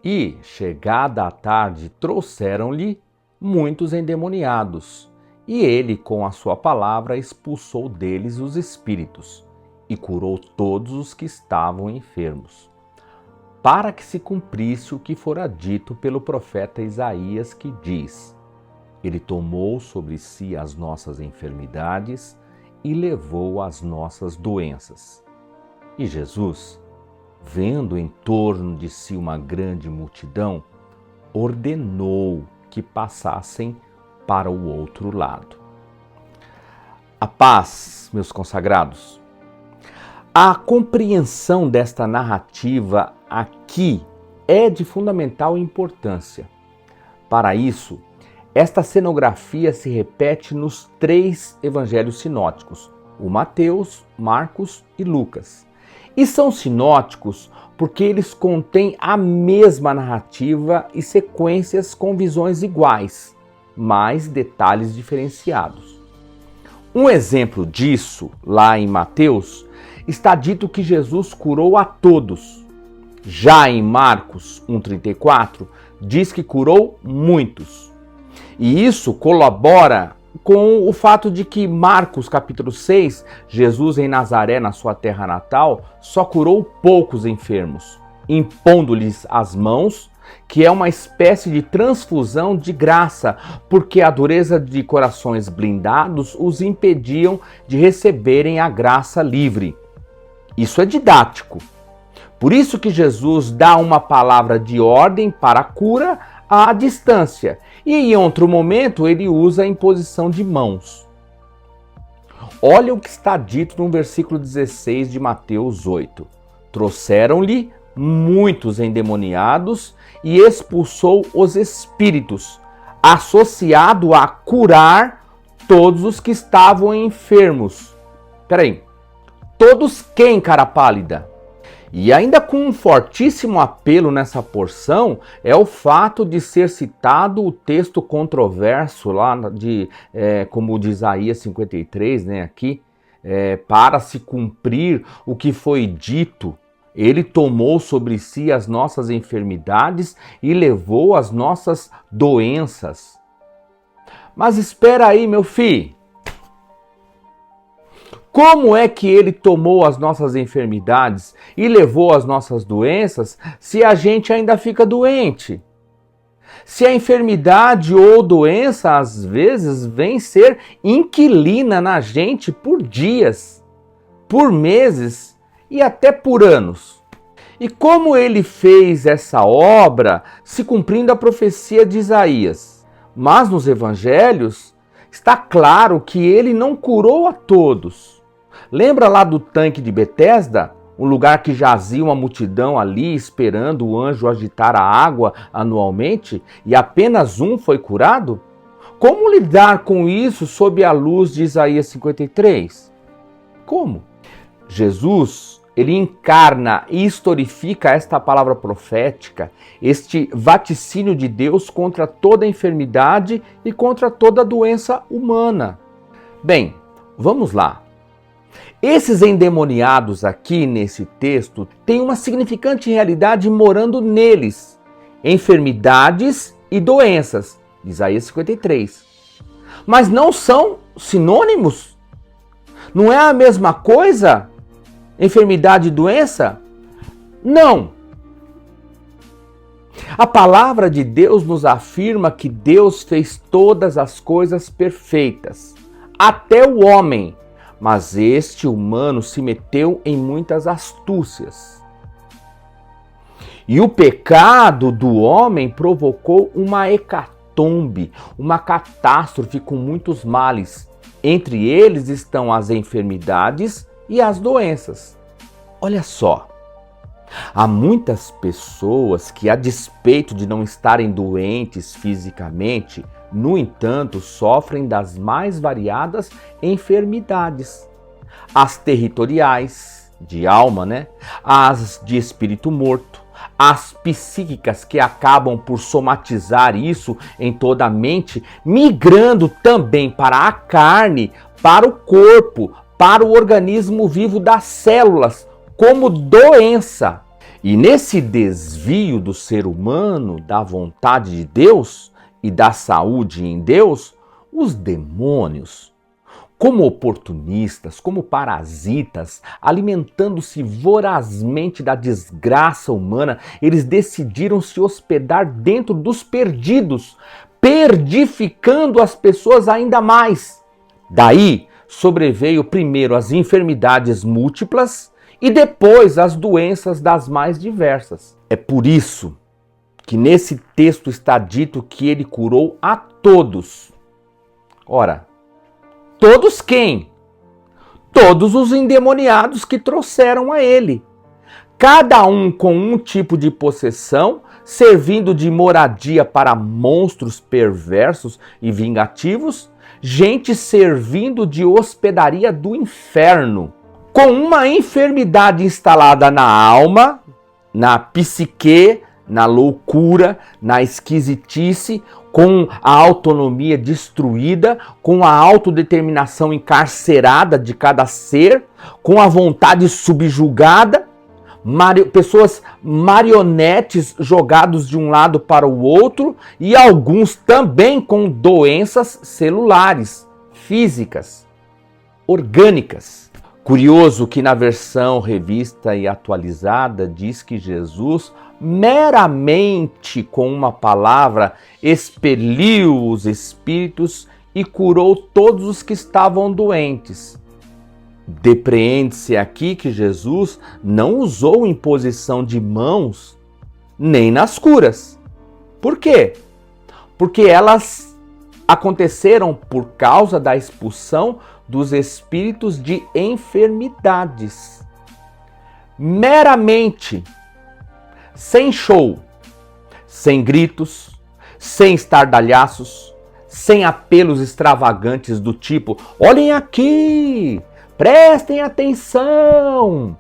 E, chegada a tarde, trouxeram-lhe muitos endemoniados, e ele, com a sua palavra, expulsou deles os espíritos, e curou todos os que estavam enfermos, para que se cumprisse o que fora dito pelo profeta Isaías, que diz: Ele tomou sobre si as nossas enfermidades e levou as nossas doenças. E Jesus, vendo em torno de si uma grande multidão, ordenou que passassem para o outro lado. A paz, meus consagrados. A compreensão desta narrativa aqui é de fundamental importância. Para isso, esta cenografia se repete nos 3 evangelhos sinóticos, o Mateus, Marcos e Lucas. E são sinóticos porque eles contêm a mesma narrativa e sequências com visões iguais, mas detalhes diferenciados. Um exemplo disso, lá em Mateus, está dito que Jesus curou a todos. Já em Marcos 1,34, diz que curou muitos. E isso colabora com o fato de que Marcos capítulo 6, Jesus em Nazaré, na sua terra natal, só curou poucos enfermos, impondo-lhes as mãos, que é uma espécie de transfusão de graça, porque a dureza de corações blindados os impediam de receberem a graça livre. Isso é didático. Por isso que Jesus dá uma palavra de ordem para a cura à distância. E em outro momento ele usa a imposição de mãos. Olha o que está dito no versículo 16 de Mateus 8. Trouxeram-lhe muitos endemoniados e expulsou os espíritos, associado a curar todos os que estavam enfermos. Peraí, todos quem, cara pálida? E ainda com um fortíssimo apelo nessa porção é o fato de ser citado o texto controverso lá como de Isaías 53, né, aqui, para se cumprir o que foi dito. Ele tomou sobre si as nossas enfermidades e levou as nossas doenças. Mas espera aí, meu filho. Como é que ele tomou as nossas enfermidades e levou as nossas doenças se a gente ainda fica doente? Se a enfermidade ou doença às vezes vem ser inquilina na gente por dias, por meses e até por anos. E como ele fez essa obra se cumprindo a profecia de Isaías? Mas nos evangelhos está claro que ele não curou a todos. Lembra lá do tanque de Betesda? Um lugar que jazia uma multidão ali esperando o anjo agitar a água anualmente e apenas um foi curado? Como lidar com isso sob a luz de Isaías 53? Como? Jesus, ele encarna e historifica esta palavra profética, este vaticínio de Deus contra toda enfermidade e contra toda doença humana. Bem, vamos lá. Esses endemoniados aqui nesse texto têm uma significante realidade morando neles, enfermidades e doenças, Isaías 53. Mas não são sinônimos? Não é a mesma coisa? Enfermidade e doença? Não. A palavra de Deus nos afirma que Deus fez todas as coisas perfeitas, até o homem. Mas este humano se meteu em muitas astúcias. E o pecado do homem provocou uma hecatombe, uma catástrofe com muitos males. Entre eles estão as enfermidades e as doenças. Olha só, há muitas pessoas que, a despeito de não estarem doentes fisicamente, no entanto, sofrem das mais variadas enfermidades. As territoriais, de alma, né? As de espírito morto, as psíquicas que acabam por somatizar isso em toda a mente, migrando também para a carne, para o corpo, para o organismo vivo das células, como doença. E nesse desvio do ser humano da vontade de Deus e da saúde em Deus, os demônios, como oportunistas, como parasitas, alimentando-se vorazmente da desgraça humana, eles decidiram se hospedar dentro dos perdidos, perdificando as pessoas ainda mais. Daí sobreveio primeiro as enfermidades múltiplas e depois as doenças das mais diversas. É por isso que nesse texto está dito que ele curou a todos. Ora, todos quem? Todos os endemoniados que trouxeram a ele. Cada um com um tipo de possessão, servindo de moradia para monstros perversos e vingativos, gente servindo de hospedaria do inferno, com uma enfermidade instalada na alma, na psique, na loucura, na esquisitice, com a autonomia destruída, com a autodeterminação encarcerada de cada ser, com a vontade subjugada, pessoas marionetes jogados de um lado para o outro e alguns também com doenças celulares, físicas, orgânicas. Curioso que na versão revista e atualizada diz que Jesus meramente com uma palavra expeliu os espíritos e curou todos os que estavam doentes. Depreende-se aqui que Jesus não usou imposição de mãos nem nas curas. Por quê? Porque elas aconteceram por causa da expulsão dos espíritos de enfermidades. Meramente, sem show, sem gritos, sem estardalhaços, sem apelos extravagantes do tipo: olhem aqui, prestem atenção,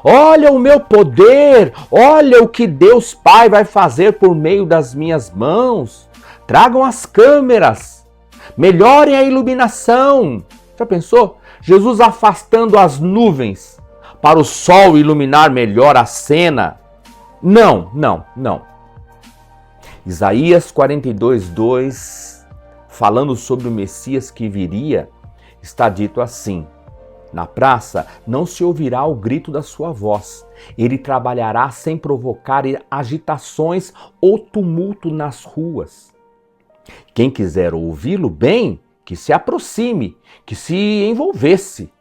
olha o meu poder, olha o que Deus Pai vai fazer por meio das minhas mãos, tragam as câmeras, melhorem a iluminação. Já pensou? Jesus afastando as nuvens para o sol iluminar melhor a cena. Não. Isaías 42:2, falando sobre o Messias que viria, está dito assim: na praça não se ouvirá o grito da sua voz. Ele trabalhará sem provocar agitações ou tumulto nas ruas. Quem quiser ouvi-lo bem, que se aproxime, que se envolvesse.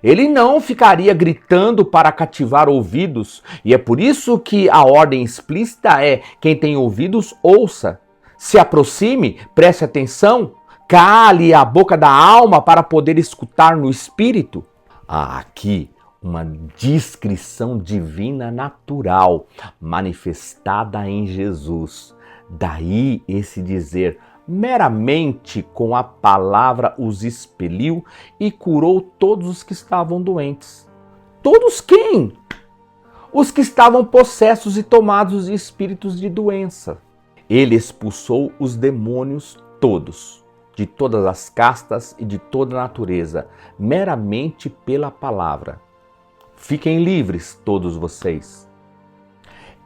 Ele não ficaria gritando para cativar ouvidos, e é por isso que a ordem explícita é: quem tem ouvidos, ouça. Se aproxime, preste atenção, cale a boca da alma para poder escutar no espírito. Há aqui uma descrição divina natural, manifestada em Jesus. Daí esse dizer: meramente com a palavra os expeliu e curou todos os que estavam doentes. Todos quem? Os que estavam possessos e tomados de espíritos de doença. Ele expulsou os demônios todos, de todas as castas e de toda a natureza, meramente pela palavra. Fiquem livres todos vocês.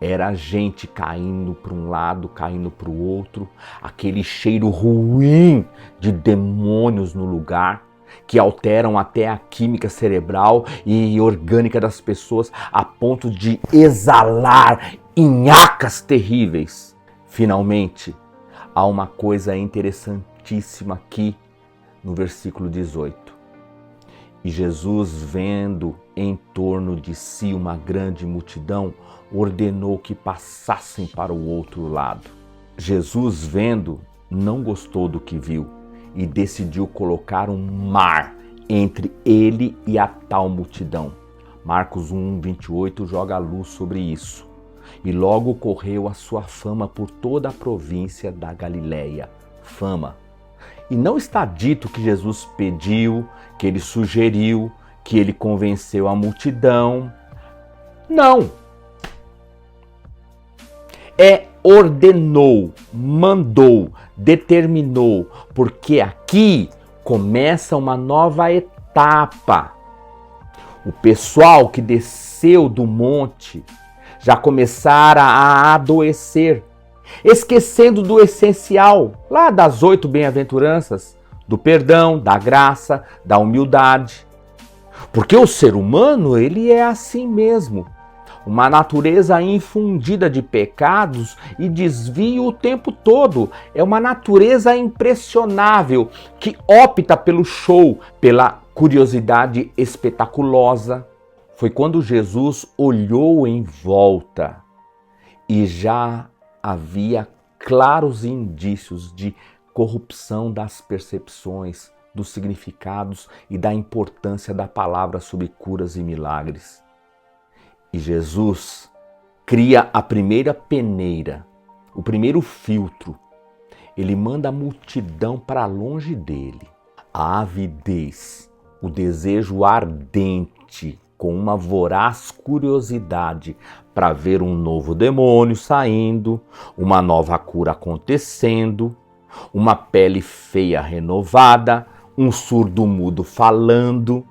Era gente caindo para um lado, caindo para o outro, aquele cheiro ruim de demônios no lugar, que alteram até a química cerebral e orgânica das pessoas a ponto de exalar inhacas terríveis. Finalmente, há uma coisa interessantíssima aqui no versículo 18. E Jesus, vendo em torno de si uma grande multidão, ordenou que passassem para o outro lado. Jesus, vendo, não gostou do que viu e decidiu colocar um mar entre ele e a tal multidão. Marcos 1:28 joga a luz sobre isso. E logo correu a sua fama por toda a província da Galileia. Fama. E não está dito que Jesus pediu, que ele sugeriu, que ele convenceu a multidão. Não. Ordenou, mandou, determinou, porque aqui começa uma nova etapa. O pessoal que desceu do monte já começara a adoecer, esquecendo do essencial, lá das 8 bem-aventuranças, do perdão, da graça, da humildade. Porque o ser humano, ele é assim mesmo. Uma natureza infundida de pecados e desvio o tempo todo. É uma natureza impressionável que opta pelo show, pela curiosidade espetaculosa. Foi quando Jesus olhou em volta e já havia claros indícios de corrupção das percepções, dos significados e da importância da palavra sobre curas e milagres. E Jesus cria a primeira peneira, o primeiro filtro. Ele manda a multidão para longe dele. A avidez, o desejo ardente, com uma voraz curiosidade para ver um novo demônio saindo, uma nova cura acontecendo, uma pele feia renovada, um surdo-mudo falando,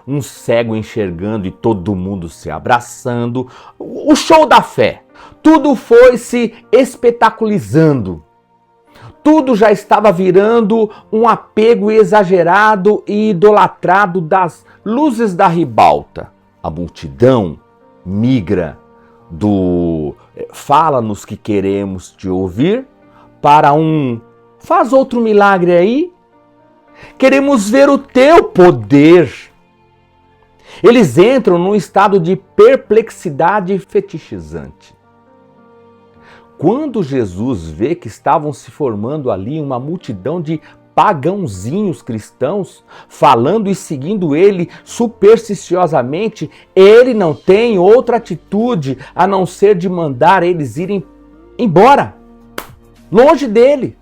um cego enxergando e todo mundo se abraçando. O show da fé. Tudo foi se espetaculizando. Tudo já estava virando um apego exagerado e idolatrado das luzes da ribalta. A multidão migra do fala-nos que queremos te ouvir para um faz outro milagre aí. Queremos ver o teu poder. Eles entram num estado de perplexidade fetichizante. Quando Jesus vê que estavam se formando ali uma multidão de pagãozinhos cristãos, falando e seguindo ele supersticiosamente, ele não tem outra atitude a não ser de mandar eles irem embora, longe dele.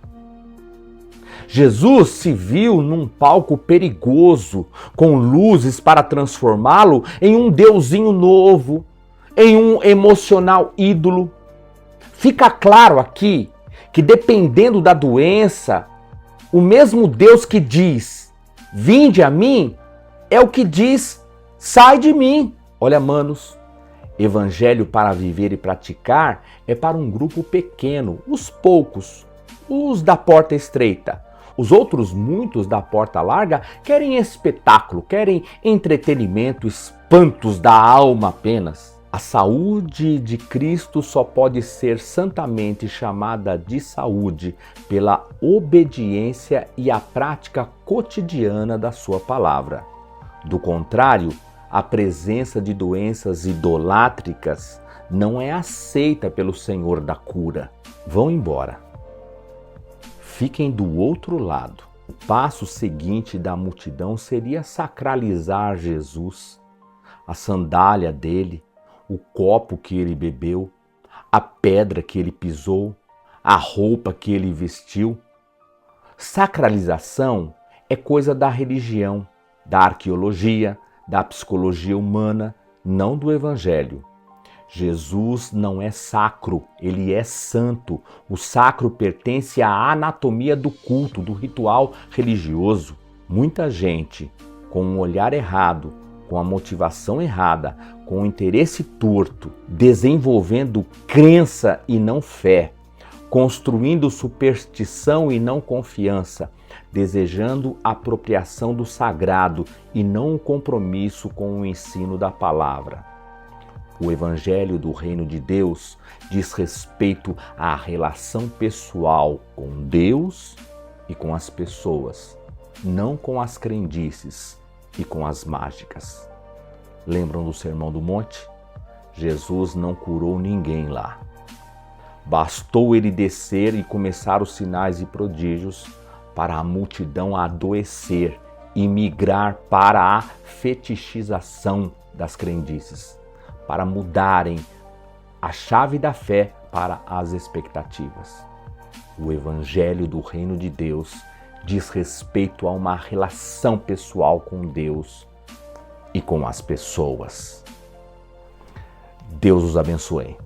Jesus se viu num palco perigoso, com luzes para transformá-lo em um deusinho novo, em um emocional ídolo. Fica claro aqui que, dependendo da doença, o mesmo Deus que diz, vinde a mim, é o que diz, sai de mim. Olha, manos, evangelho para viver e praticar é para um grupo pequeno, os poucos, os da porta estreita. Os outros muitos da porta larga querem espetáculo, querem entretenimento, espantos da alma apenas. A saúde de Cristo só pode ser santamente chamada de saúde pela obediência e a prática cotidiana da sua palavra. Do contrário, a presença de doenças idolátricas não é aceita pelo Senhor da cura. Vão embora. Fiquem do outro lado. O passo seguinte da multidão seria sacralizar Jesus, a sandália dele, o copo que ele bebeu, a pedra que ele pisou, a roupa que ele vestiu. Sacralização é coisa da religião, da arqueologia, da psicologia humana, não do evangelho. Jesus não é sacro, ele é santo. O sacro pertence à anatomia do culto, do ritual religioso. Muita gente, com um olhar errado, com a motivação errada, com o interesse torto, desenvolvendo crença e não fé, construindo superstição e não confiança, desejando apropriação do sagrado e não um compromisso com o ensino da palavra. O Evangelho do Reino de Deus diz respeito à relação pessoal com Deus e com as pessoas, não com as crendices e com as mágicas. Lembram do Sermão do Monte? Jesus não curou ninguém lá. Bastou ele descer e começar os sinais e prodígios para a multidão adoecer e migrar para a fetichização das crendices, para mudarem a chave da fé para as expectativas. O Evangelho do Reino de Deus diz respeito a uma relação pessoal com Deus e com as pessoas. Deus os abençoe.